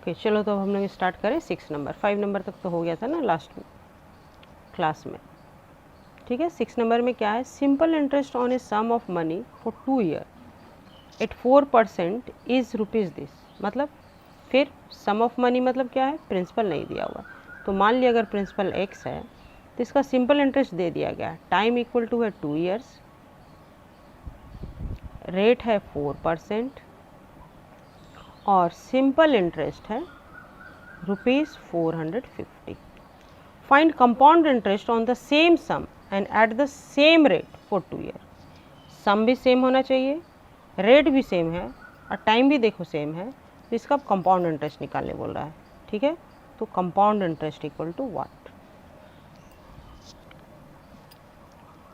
Okay चलो तो अब हम लोग स्टार्ट करें 6 नंबर। 5 नंबर तक तो हो गया था ना लास्ट क्लास में, ठीक है। 6 नंबर में क्या है, simple interest on a sum of money for 2 year at 4% is rupees this. मतलब फिर सम ऑफ मनी मतलब क्या है, प्रिंसिपल नहीं दिया हुआ। तो मान लिया अगर प्रिंसिपल x है तो इसका सिंपल इंटरेस्ट दे दिया गया, टाइम इक्वल टू है 2 ईयर्स, रेट है 4% और सिंपल इंटरेस्ट है ₹450। Find compound interest on the same sum and at the same rate for 2 year. Sum भी सेम होना चाहिए, रेट भी सेम है और टाइम भी देखो सेम है, तो इसका कंपाउंड इंटरेस्ट निकालने बोल रहा है, ठीक है। तो compound interest equal to what.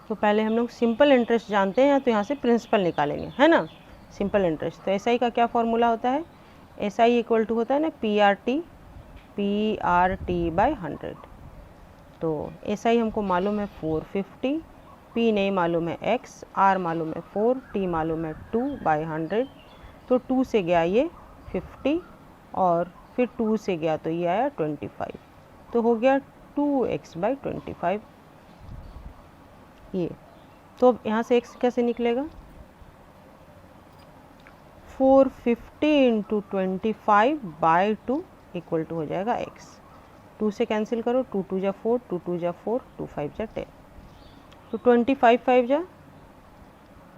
तो पहले हम लोग सिंपल इंटरेस्ट जानते हैं तो यहाँ से प्रिंसिपल निकालेंगे, है ना। सिंपल इंटरेस्ट तो एसआई का क्या फॉर्मूला होता है, एसआई इक्वल टू होता है ना पीआरटी बाय 100। तो एसआई हमको मालूम है 450, पी नहीं मालूम है एक्स, आर मालूम है 4, टी मालूम है 2 बाई 100। तो 2 से गया ये 50 और फिर 2 से गया तो ये आया 25, तो हो गया 2x बाई 25 ये। तो अब यहाँ से x कैसे निकलेगा, 450 इंटू 25 बाई 2 इक्वल टू हो जाएगा x। 2 से कैंसिल करो, 2 2 जा 4, 2 2 जा 4, 2 5 जा 10, तो 25 5 जा,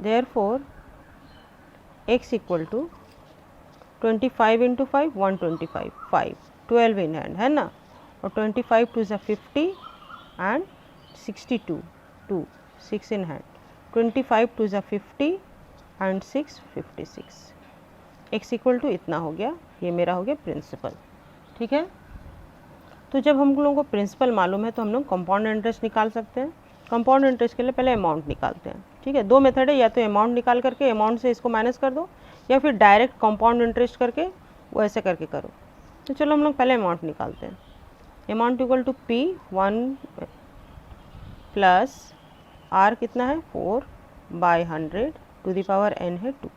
therefore x equal to 25 into 5 125, 5 12 in hand है ना, और 25 टू जा 50 एंड 62 2 6 इन हैंड, 25 टू जा 50 एंड 6 56। x इक्वल टू इतना हो गया, ये मेरा हो गया प्रिंसिपल, ठीक है। तो जब हम लोगों को प्रिंसिपल मालूम है तो हम लोग कंपाउंड इंटरेस्ट निकाल सकते हैं। कंपाउंड इंटरेस्ट के लिए पहले अमाउंट निकालते हैं, ठीक है। दो मेथड है, या तो अमाउंट निकाल करके अमाउंट से इसको माइनस कर दो, या फिर डायरेक्ट कंपाउंड इंटरेस्ट करके वो ऐसे करके करो। तो चलो हम लोग पहले अमाउंट निकालते हैं। Amount equal to P1 plus R कितना है 4 by 100 to the power n है 2।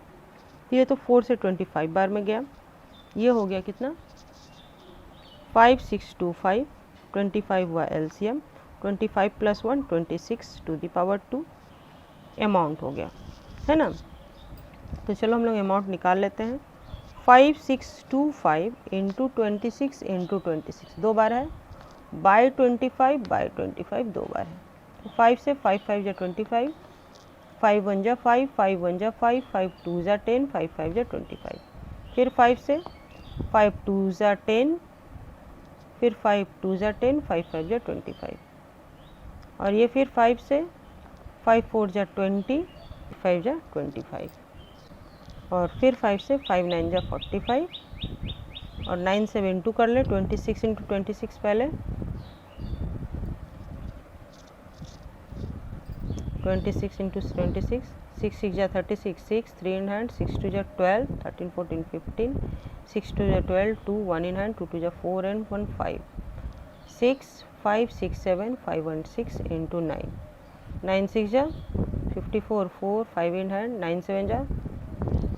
ये तो 4 से 25 बार में गया, ये हो गया कितना 5625, 25 हुआ LCM, 25 प्लस 1 26 टू द पावर 2 अमाउंट हो गया, है ना। तो चलो हम लोग अमाउंट निकाल लेते हैं। 5625 इंटू 26 इंटू 26 दो बार है, बाई 25 बाई 25 दो बार है। तो 5 से 5 5 जा 25, 5 1 जा 5, 5 1 जा 5, 5 2 जा 10, 5 5 जा 25, फिर 5 से 5 2 जा 10, फिर 5 2 जा 10, 5 5 जा 25, और ये फिर 5 से 5 4 जा 20, 5 जा 25, और फिर 5 से 5 9 जा 45, और 9 से 2 कर ले, 26 इंटू 26 पहले, 26 इंटू 26, 6 6 जा 36, 6 3 इन हैंड, 6 2 जा 12, 13 14 15, 6 2 जा 12, 2 1 इन हैंड, 2 2 जा 4 and 1 5, 6 5 6 7 5 1 6 इंटू 9, 9 6 जा 54, 4 5 इन हैंड, 9 7 जा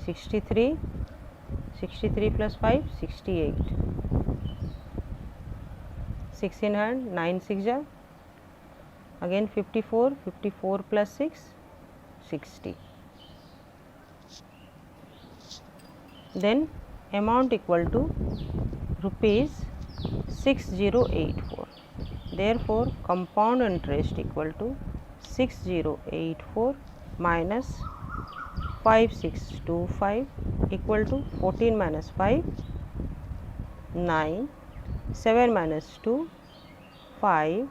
63, 63 प्लस 5 68, 6 इन हैंड, 9 6 जा again 54, 54 plus 6 60, then amount equal to rupees 6084, therefore compound interest equal to 6084 minus 5625 equal to 14 minus 5 9, 7 minus 2 5,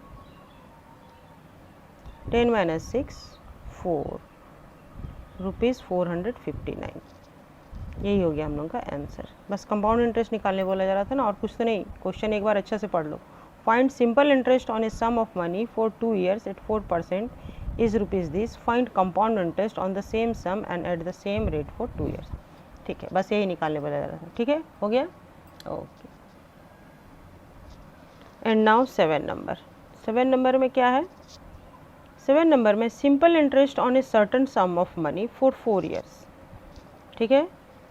10 minus 6 4, rupees 459। यही हो गया हम लोग का आंसर। बस कंपाउंड इंटरेस्ट निकालने बोला जा रहा था ना, और कुछ तो नहीं। क्वेश्चन एक बार अच्छे से पढ़ लो। Find simple interest on a sum of money for 2 years at 4% is rupees this. Find compound interest on the same sum and at the same rate for 2 years। ठीक है, बस यही निकालने बोला जा रहा था। ठीक है, हो गया, okay. And now 7 number. 7 number में क्या है, 7 नंबर में simple interest on a certain sum of money for 4 years। ठीक है,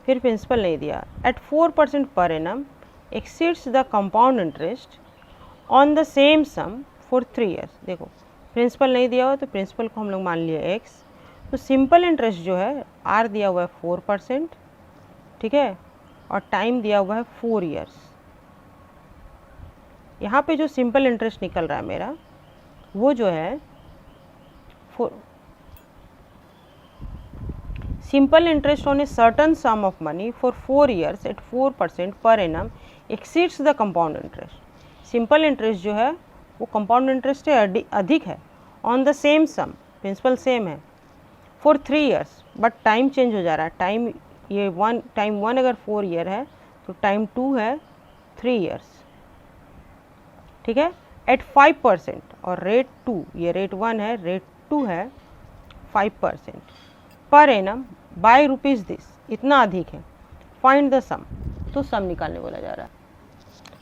फिर प्रिंसिपल नहीं दिया, एट 4% पर annum exceeds the compound interest on the same sum for 3 years. देखो प्रिंसिपल नहीं दिया हुआ तो प्रिंसिपल को हम लोग मान लिए x, तो सिंपल इंटरेस्ट जो है r दिया हुआ है 4%, ठीक है, और टाइम दिया हुआ है 4 ईयर्स। यहाँ पे जो सिंपल इंटरेस्ट निकल रहा है मेरा वो जो है simple interest on a certain sum of money for 4 years at 4% पर annum exceeds the compound interest. Simple interest जो है वो कंपाउंड इंटरेस्ट से अधिक है on the same sum, principal same है, for 3 years, but time change हो जा रहा है। टाइम ये टाइम 1 अगर 4 ईयर है तो टाइम 2 है 3 ईयर्स, ठीक है, एट 5%, और रेट 2, ये रेट 1 है, रेट 2 है 5% per annum by rupees this, इतना अधिक है। फाइंड द सम, तो सम निकालने बोला जा रहा है,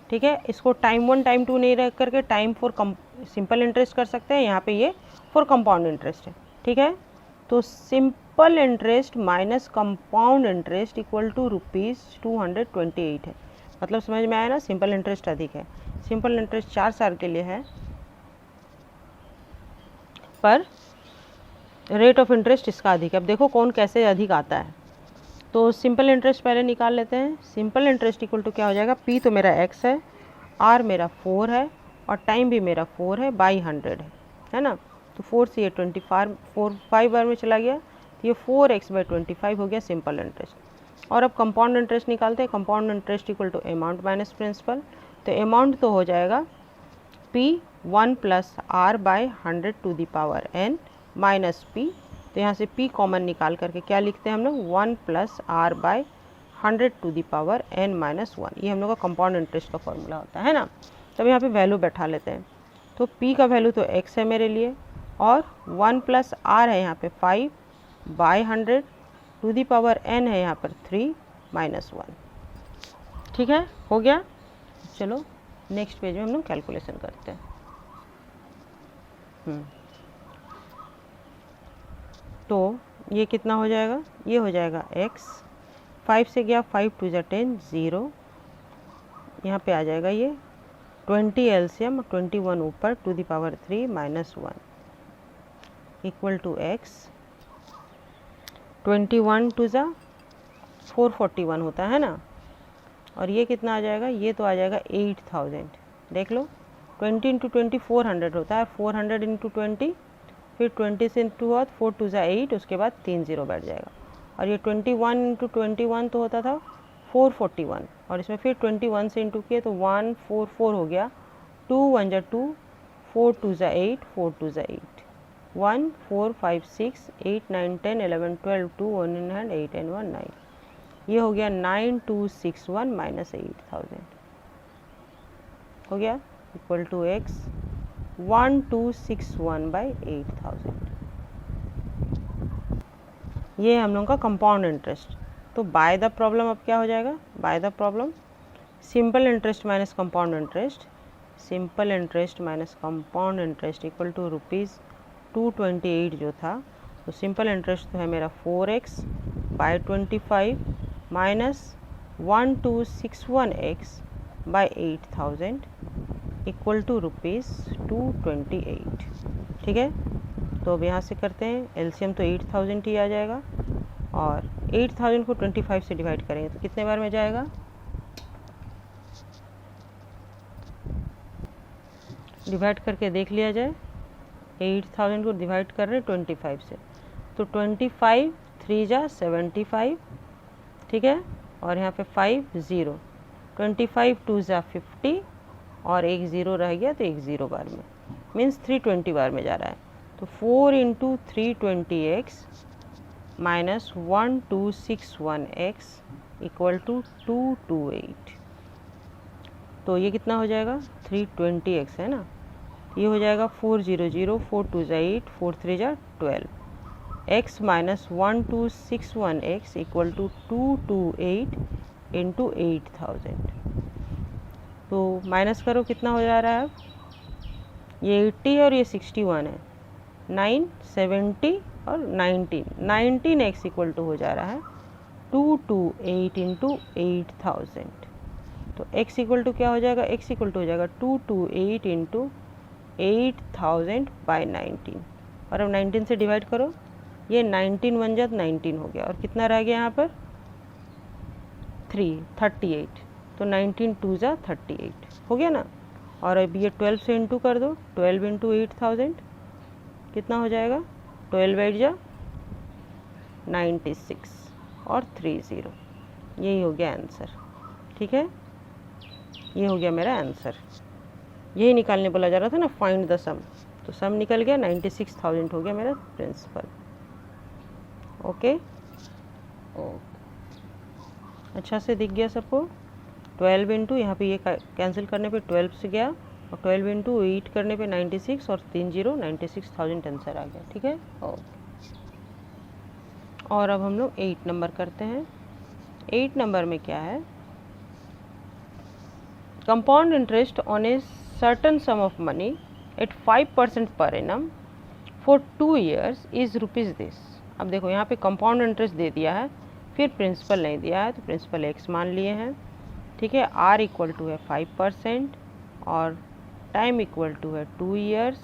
ठीक है। इसको टाइम 1 टाइम 2 नहीं रख करके टाइम फॉर सिंपल इंटरेस्ट कर सकते हैं, यहाँ पे ये फॉर कंपाउंड इंटरेस्ट है, ठीक है। तो simple interest minus compound interest equal to ₹228 है। मतलब समझ में आया ना, सिंपल इंटरेस्ट अधिक है। सिंपल इंटरेस्ट 4 साल के लिए है, पर रेट ऑफ इंटरेस्ट इसका अधिक है। अब देखो कौन कैसे अधिक आता है। तो सिंपल इंटरेस्ट पहले निकाल लेते हैं। सिंपल इंटरेस्ट इक्वल टू क्या हो जाएगा, पी तो मेरा x है, r मेरा 4 है, और टाइम भी मेरा 4 है, बाई 100 है ना। तो 4 से ये 5 बार में चला गया, तो ये 4x/25 हो गया सिंपल इंटरेस्ट। और अब कंपाउंड इंटरेस्ट निकालते हैं। Compound interest equal to amount minus principal. तो अमाउंट तो हो जाएगा p 1 + r/100⁴ माइनस p, तो यहाँ से p कॉमन निकाल करके क्या लिखते हैं हम लोग, 1 + r/100⁴ ये हम लोग का कंपाउंड इंटरेस्ट का फॉर्मूला होता है ना। तब यहाँ पे वैल्यू बैठा लेते हैं। तो p का वैल्यू तो x है मेरे लिए, और 1 + r है यहाँ पे 5/100⁴ है यहाँ पर 3 - 1, ठीक है, हो गया। चलो नेक्स्ट पेज में हम लोग कैलकुलेशन करते हैं। तो ये कितना हो जाएगा, ये हो जाएगा x, 5 से गया 5 × 2 = 10, 0, यहाँ पे आ जाएगा ये 20 एलसीएम, 21 ऊपर 2⁻³ - 1 इक्वल टू x, 21 × 2 = 441 होता है ना। और ये कितना आ जाएगा, ये तो आ जाएगा 8000। देख लो 20 × 20 400 होता है, 400 × 20, फिर 20 से इंटू हुआ 4 × 2 = 8, उसके बाद 3 0 बैठ जाएगा। और ये 21 × 21 तो होता था 441, और इसमें फिर 21 से इंटू किए तो 144 हो गया, 2 1 = 2, 4 2 = 8, 4 2 = 8, 1 4 5 6 8 9 10 11 12 2 1 in hand 8 and 1 9, ये हो गया 9261 - 8000 हो गया, इक्वल टू x 1261/8000। ये हम लोगों का कंपाउंड इंटरेस्ट। तो बाय द प्रॉब्लम अब क्या हो जाएगा, by the problem simple interest minus compound interest, simple interest minus compound interest equal to ₹228 जो था। तो सिंपल इंटरेस्ट तो है मेरा 4x/25 minus 1261x/8000 equal to ₹228, ठीक है। तो अब यहाँ से करते हैं एलसीएम, तो 8000 ही आ जाएगा, और 8000 को 25 से डिवाइड करेंगे तो कितने बार में जाएगा, डिवाइड करके देख लिया जाए। 8000 को डिवाइड कर रहे हैं 25 से, तो 25 3 × 75, ठीक है, और यहाँ पे 5 0, 25 2 × 50, और एक 0 रह गया तो एक 0 बार में, मीन्स 320 बार में जा रहा है। तो 4 × 320x minus 1261x equal to 228। तो ये कितना हो जाएगा, 320x है ना, ये हो जाएगा 400, 4 2 = 8, 4 3 = 12, x minus 1261x equal to 228 × 8000। तो माइनस करो कितना हो जा रहा है, अब ये 80 और ये 61 है, 9 70 और 19x इक्वल टू हो जा रहा है 228 × 8000। तो x इक्वल टू क्या हो जाएगा, x इक्वल टू हो जाएगा 228 इंटू 8000 बाई 19, और अब 19 से डिवाइड करो, ये 19 बन जात 19 हो गया, और कितना रह गया यहाँ पर 38, तो 19 2 जा 38 हो गया ना। और अब ये 12 से इंटू कर दो, 12 इंटू 8000 कितना हो जाएगा, 12 8 जा 96 और 30, यही हो गया आंसर। ठीक है, ये हो गया मेरा आंसर। यही निकालने बोला जा रहा था ना, फाइंड द सम, तो सम निकल गया, 96,000 हो गया मेरा प्रिंसिपल। ओके, अच्छा से दिख गया सबको। 12 इंटू यहाँ पे ये कैंसिल करने पे 12 से गया, और 12 इंटू 8 करने पे 96 और 30 96,000 आंसर आ गया। ठीक है, और अब हम लोग 8 नंबर करते हैं। 8 नंबर में क्या है, compound interest on a certain sum of money at 5% per annum for 2 years is rupees this. अब देखो यहाँ पे कंपाउंड इंटरेस्ट दे दिया है, फिर प्रिंसिपल नहीं दिया है, तो प्रिंसिपल x मान लिए हैं। ठीक है, r इक्वल टू है 5% और टाइम इक्वल टू है 2 years,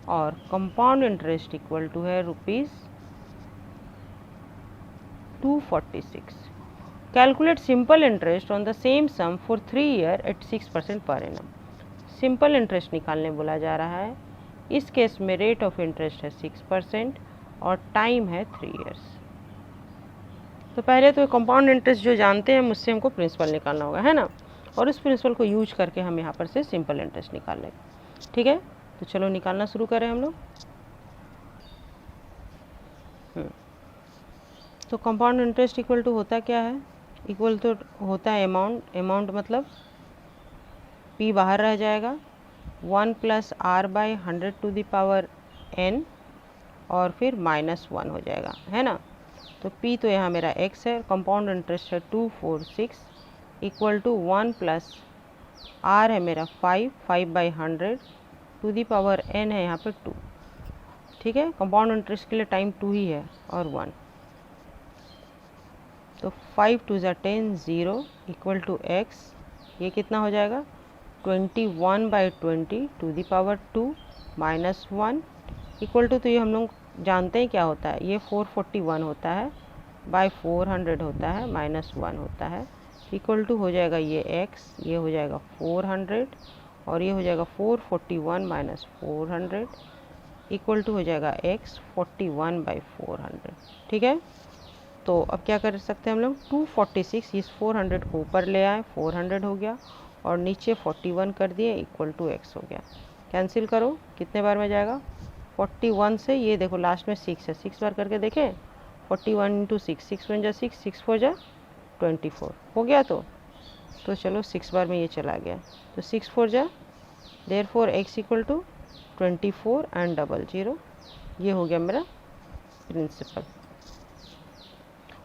और कंपाउंड इंटरेस्ट इक्वल टू है ₹246। Calculate simple interest on the same sum for 3 years at 6% पर एनम। सिंपल इंटरेस्ट निकालने बोला जा रहा है, इस केस में रेट ऑफ इंटरेस्ट है 6% और टाइम है 3 years। तो पहले तो कंपाउंड इंटरेस्ट जो जानते हैं मुझसे हमको प्रिंसिपल निकालना होगा, है ना, और उस प्रिंसिपल को यूज करके हम यहाँ पर से सिंपल इंटरेस्ट निकाल लेंगे। ठीक है, तो चलो निकालना शुरू करें हम लोग। तो कंपाउंड इंटरेस्ट इक्वल टू होता क्या है, इक्वल तो होता है अमाउंट, अमाउंट मतलब p बाहर रह जाएगा, 1 + r/100⁻n और फिर -1 हो जाएगा, है ना। तो p तो यहाँ मेरा x है, कंपाउंड इंटरेस्ट है 246 इक्वल टू 1 + r है मेरा 5/100⁻n है यहाँ पर 2। ठीक है, कंपाउंड इंटरेस्ट के लिए टाइम 2 ही है और 1, तो 5 2 = 10 0 इक्वल टू x, ये कितना हो जाएगा 21/20⁻2 -1 इक्वल टू, तो ये हम लोग जानते हैं क्या होता है, ये 441 होता है, बाय 400 होता है, -1 होता है, इक्वल टू हो जाएगा ये x, ये हो जाएगा 400 और ये हो जाएगा 441 - 400 इक्वल टू हो जाएगा x 41/400। ठीक है, तो अब क्या कर सकते हैं हम लोग, 246 इस 400 को ऊपर ले आए, 400 हो गया, और नीचे 41 कर दिए इक्वल टू x हो गया। कैंसिल करो, कितने बार में जाएगा, 41 से ये देखो लास्ट में 6 है, 6 बार करके देखें, 41 × 6, 6 1 जा 6, 6 4 जा 24 हो गया। तो चलो 6 बार में ये चला गया, तो 6 4 जा, therefore x equal to 24 and 00, ये हो गया मेरा प्रिंसिपल।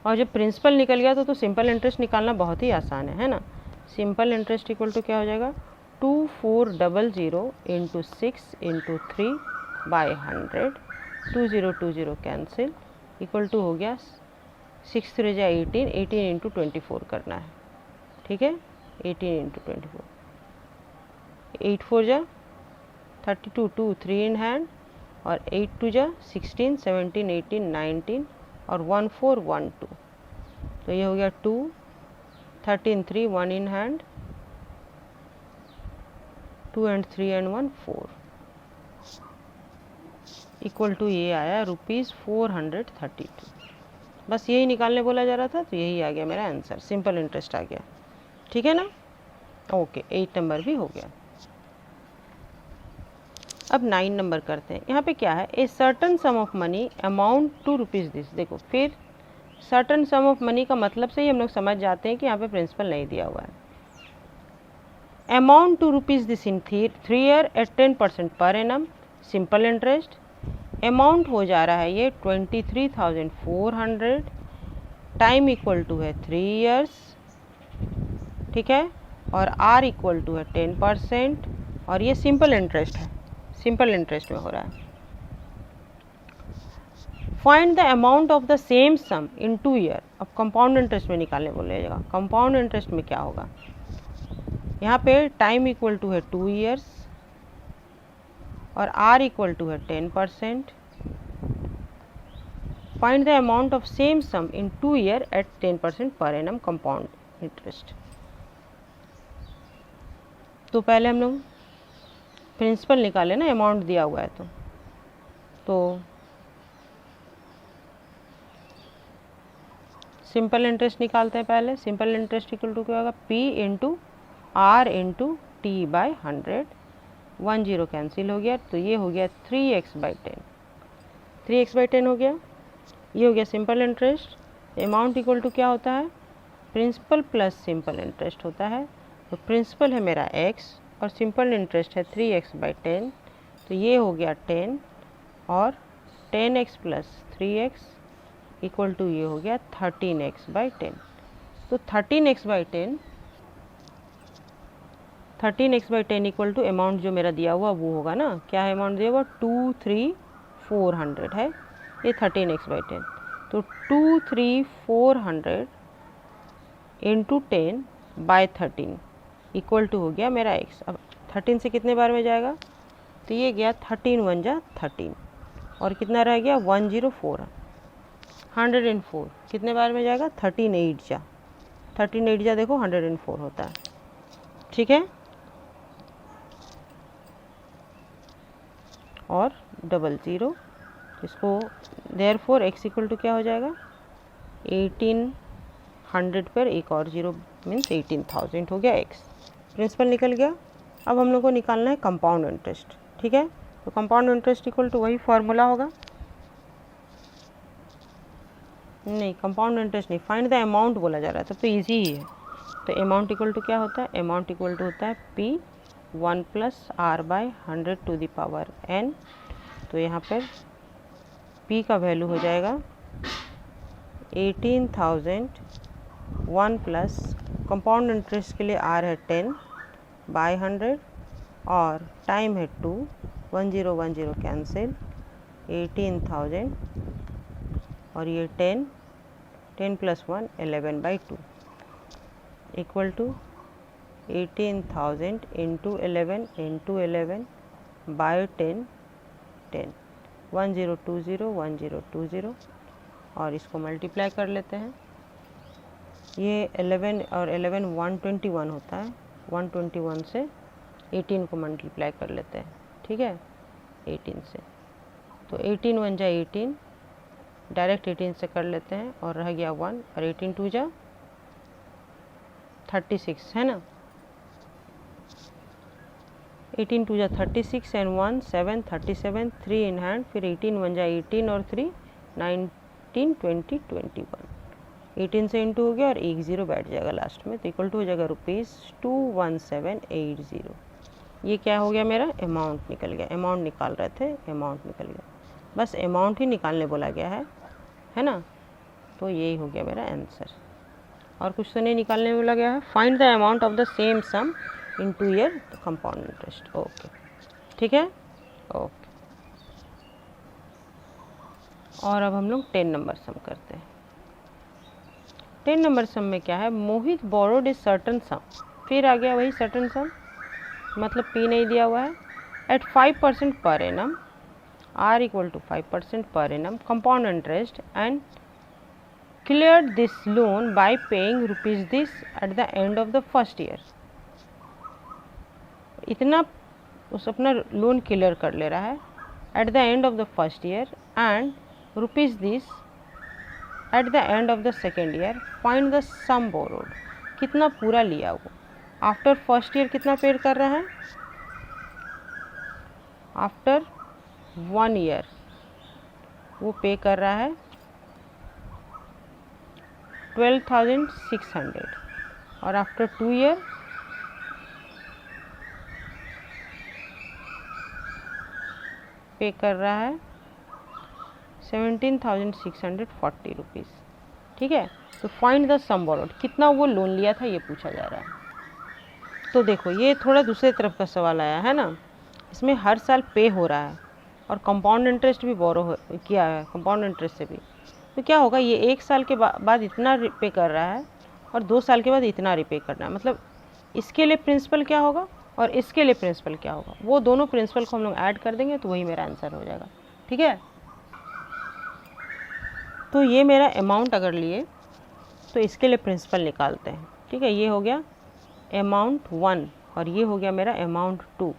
और जब प्रिंसिपल निकल गया तो सिंपल इंटरेस्ट निकालना बहुत ही आसान है ना। सिंपल इंटरेस्ट इक्वल टू क्या हो जाएगा, 2400 × 6 × 3/100, 2020 कैंसिल इक्वल टू हो गया 6 3 जा 18, 18 × 24 करना है। ठीक है, 18 × 24, 8 4 जा 32, 2 3 इन हैंड, और 8 2 जा 16, 17 18 19 और 1 4 1 2, तो ये हो गया 2 13 3 1 in hand, 2 and 3 and 1 4 equal to ये आया ₹432। बस यही निकालने बोला जा रहा था, तो यही आ गया मेरा आंसर, सिंपल इंटरेस्ट आ गया। ठीक है ना, ओके, 8 नंबर भी हो गया। अब 9 नंबर करते हैं। यहाँ पे क्या है, a certain sum of money amount to rupees this. देखो फिर सर्टन सम ऑफ मनी का मतलब से ही हम लोग समझ जाते हैं कि यहाँ पे प्रिंसिपल नहीं दिया हुआ है। Amount to rupees this in 3 year at 10% per annum, simple interest. Amount हो जा रहा है ये 23,400, टाइम इक्वल टू है 3 years। ठीक है, और r इक्वल टू है 10%, और ये सिंपल इंटरेस्ट है, सिंपल इंटरेस्ट में हो रहा है। Find the amount of the same sum in 2 year. अब कंपाउंड इंटरेस्ट में निकालने बोलेगा। कंपाउंड इंटरेस्ट में क्या होगा, यहाँ पे टाइम इक्वल टू है 2 ईयर्स और आर इक्वल टू है 10%। Find the amount of same sum in 2 year at 10% per annum compound interest. तो पहले हम लोग प्रिंसिपल निकाले ना, अमाउंट दिया हुआ है तो सिंपल इंटरेस्ट निकालते हैं पहले। सिंपल इंटरेस्ट इक्वल टू क्या होगा, P into R into T by 100। 1 0 cancel हो गया, तो ये हो गया 3x/10। 3x/10 हो गया, ये हो गया simple interest. Amount equal to क्या होता है, प्रिंसिपल प्लस सिंपल इंटरेस्ट होता है। तो प्रिंसिपल है मेरा x और सिंपल इंटरेस्ट है 3x/10, तो ये हो गया 10 और 10x plus 3x equal to ये हो गया 13x/10। तो 13x/10 इक्वल टू अमाउंट जो मेरा दिया हुआ वो होगा ना, क्या है अमाउंट दिया हुआ 23400 है, ये 13x/10। तो 23400 इंटू 10/13 इक्वल टू हो गया मेरा x। अब 13 से कितने बार में जाएगा, तो ये गया 13 1 जा 13 और कितना रह गया 104। 104 कितने बार में जाएगा, 13 8 जा 13 8 जा देखो 104 होता है। ठीक है, और 00 इसको देयरफॉर x इक्वल टू क्या हो जाएगा 1800 पर एक और 0 मीन्स 18,000 हो गया x। प्रिंसिपल निकल गया। अब हम लोग को निकालना है कंपाउंड इंटरेस्ट। ठीक है, तो कंपाउंड इंटरेस्ट इक्वल टू वही फॉर्मूला होगा, नहीं कंपाउंड इंटरेस्ट नहीं, फाइंड द अमाउंट बोला जा रहा है, तब तो ईजी ही है। तो अमाउंट इक्वल टू क्या होता है, अमाउंट इक्वल टू होता है P 1 plus R/100 to the power n। तो यहाँ पर P का वैल्यू हो जाएगा 18,000 1 प्लस कंपाउंड इंटरेस्ट के लिए R है 10/100 और टाइम है 2, 1010 कैंसिल, 18,000 और ये 10 plus 1 11/2 equal to 18,000 into 11 into 11 by 10 1020 और इसको मल्टीप्लाई कर लेते हैं। ये 11 और 11 121 होता है, 121 से 18 को मल्टीप्लाई कर लेते हैं। ठीक है, 18 से, तो 18 1 जा 18, डायरेक्ट 18 से कर लेते हैं और रह गया 1 और 18 2 जा 36 है ना, 18 2 जा 36 एंड 1 7 37 3 इन हैंड, फिर 18 1 जा 18 और 3 19 20 21। 18 से इंटू हो गया और 1 0 बैठ जाएगा लास्ट में, तो इक्वल टू हो जाएगा ₹21780। ये क्या हो गया मेरा अमाउंट निकल गया। अमाउंट निकाल रहे थे, अमाउंट निकल गया, बस अमाउंट ही निकालने बोला गया है ना। तो यही हो गया मेरा आंसर, और कुछ तो नहीं निकालने बोला गया है। Find the amount of the same sum in 2 year compound interest. Okay, ठीक है, ओके। और अब हम लोग 10 नंबर सम करते हैं। 10 नंबर सम में क्या है, मोहित बोरोड इज सर्टन सम, फिर आ गया वही सर्टन सम, मतलब P नहीं दिया हुआ है, eight 5% per annum, R equal to 5% per annum compound interest and cleared this loan by paying rupees this at the end of the first year। इतना उस अपना लोन क्लियर कर ले रहा है at the end of the first year and rupees this at the end of the second year. Find the sum borrowed, कितना पूरा लिया वो आफ्टर फर्स्ट ईयर, कितना पेड कर रहा है आफ्टर 1 ईयर, वो पे कर रहा है 12,600 और आफ्टर 2 ईयर पे कर रहा है 17,640 रुपीज़। ठीक है, तो फाइंड द सम बोरोड, कितना वो लोन लिया था ये पूछा जा रहा है। तो देखो ये थोड़ा दूसरे तरफ का सवाल आया है ना, इसमें हर साल पे हो रहा है, और कंपाउंड इंटरेस्ट भी बोरो किया है, कंपाउंड इंटरेस्ट से भी। तो क्या होगा, ये 1 साल के बाद इतना रिपे कर रहा है और 2 साल के बाद इतना रिपे करना है। मतलब इसके लिए प्रिंसिपल क्या होगा और इसके लिए प्रिंसिपल क्या होगा, वो दोनों प्रिंसिपल को हम लोग ऐड कर देंगे तो वही मेरा आंसर हो जाएगा। ठीक है, तो ये मेरा अमाउंट अगर लिए तो इसके लिए प्रिंसिपल निकालते हैं। ठीक है, ये हो गया अमाउंट 1 और ये हो गया मेरा अमाउंट 2।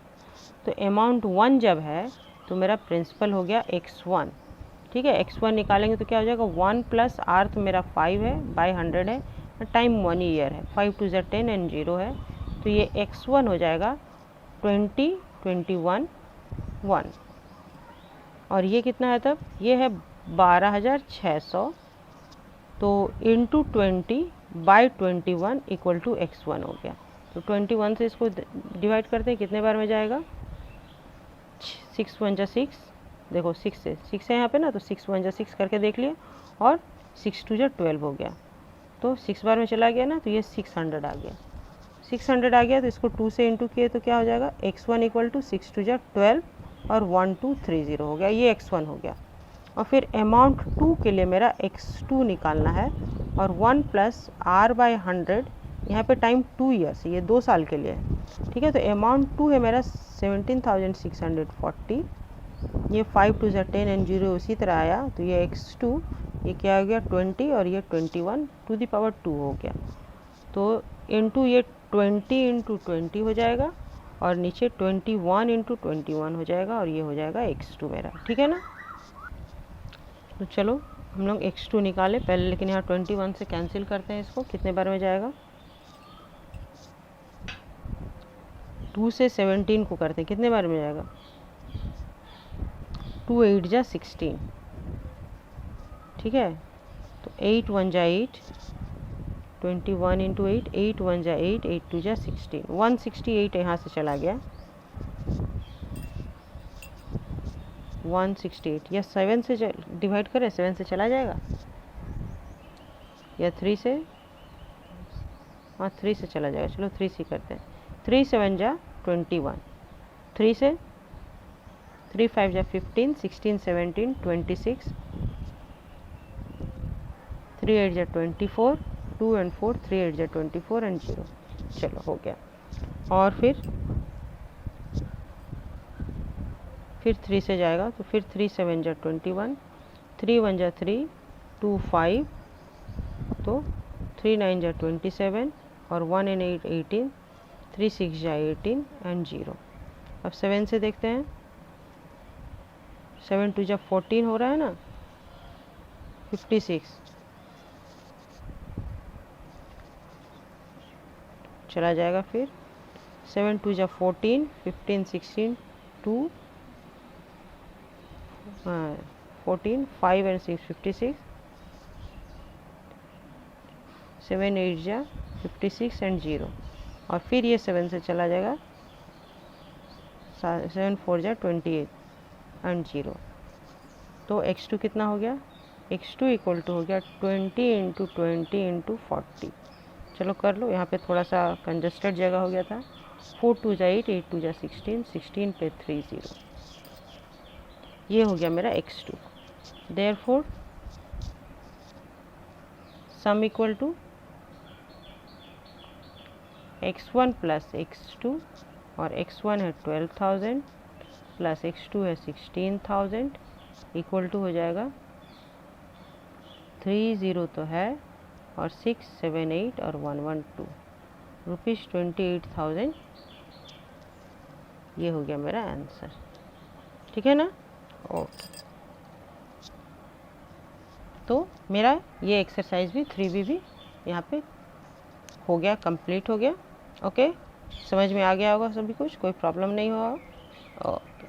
तो अमाउंट 1 जब है तो मेरा प्रिंसिपल हो गया x1। ठीक है, x1 निकालेंगे तो क्या हो जाएगा, 1 प्लस r तो मेरा 5 है बाई 100 है, टाइम 1 ईयर है, 5 2 10 एंड 0 है। तो ये x1 हो जाएगा 20 21 1 और ये कितना है, तब ये है 12,600। तो into 20 by 21 equal to x1 हो गया। तो 21 से इसको डिवाइड करते हैं, कितने बार में जाएगा, 6 1 जा 6, देखो 6 से 6 है यहाँ पे ना, तो 6 1 जा 6 करके देख लिए और 6 2 जा 12 हो गया। तो 6 बार में चला गया ना, तो ये 600 आ गया। 600 आ गया तो इसको 2 से इंटू किए तो क्या हो जाएगा, x1 इक्वल टू 6 2 जा 12 और 1230 हो गया, ये x1 हो गया। और फिर अमाउंट 2 के लिए मेरा x2 निकालना है और 1 प्लस r बाई 100, यहाँ पे टाइम 2 ईयर्स, ये 2 साल के लिए है। ठीक है, तो अमाउंट 2 है मेरा 17,640। ये 5 2 10 एंड 0 उसी तरह आया। तो ये x2 ये क्या हो गया 20 और ये 21 टू द पावर 2 हो गया। तो इंटू ये 20 इंटू 20 हो जाएगा और नीचे 21 इंटू 21 हो जाएगा और ये हो जाएगा x2 मेरा। ठीक है ना, तो चलो हम लोग x2 निकाले पहले, लेकिन यहाँ 21 से कैंसिल करते हैं इसको, कितने बार में जाएगा, 2 से 17 को करते हैं, कितने बार में जाएगा, 2 8 जा 16। ठीक है, तो 8 1 जा 8, 21 इंटू 8, 8 1 जा 8, 8 2 जा 16, 168 यहाँ से चला गया, 168 या 7 से डिवाइड करें, 7 से चला जाएगा या 3 से, हाँ 3 से चला जाएगा, चलो 3 से करते हैं। 3 7 जा 21, 3 से 3 5 जा 15, 16 17 26, 3 8 जा 24, 2 एंड 4, 3 8 जा 24 एंड 0, चलो हो गया। और फिर 3 से जाएगा, तो फिर 3 7 जा 21, 3 1 जा 3, 2 5, तो 3 9 जा 27 और 1 and 8 18, 3 6 जा 18 एंड 0। अब 7 से देखते हैं, 7 2 जा 14 हो रहा है ना, 56 चला जाएगा। फिर 7 2 जा 14, 15 16 2 14 5 and 6 56, 7 8 जा 56 एंड 0। और फिर ये 7 से चला जाएगा, 7 4 जा 28 एंड 0। तो x2 कितना हो गया, x2 इक्वल टू हो गया 20 इंटू 20 इंटू 40। चलो कर लो, यहाँ पे थोड़ा सा कंजस्टेड जगह हो गया था। 4 2 जा 8, 8 2 जा 16, 16 पे 3 0, ये हो गया मेरा x2। Therefore sum equal to x1 plus x2 और x1 है 12,000 प्लस x2 है 16,000 इक्वल टू हो जाएगा 30 तो है और 678 और 112 रुपीज़ 28,000। ये हो गया मेरा आंसर। ठीक है ना, ओके। तो मेरा ये एक्सरसाइज भी 3B भी यहाँ पे हो गया, कंप्लीट हो गया। ओके, समझ में आ गया होगा सभी कुछ, कोई प्रॉब्लम नहीं हुआ। ओके।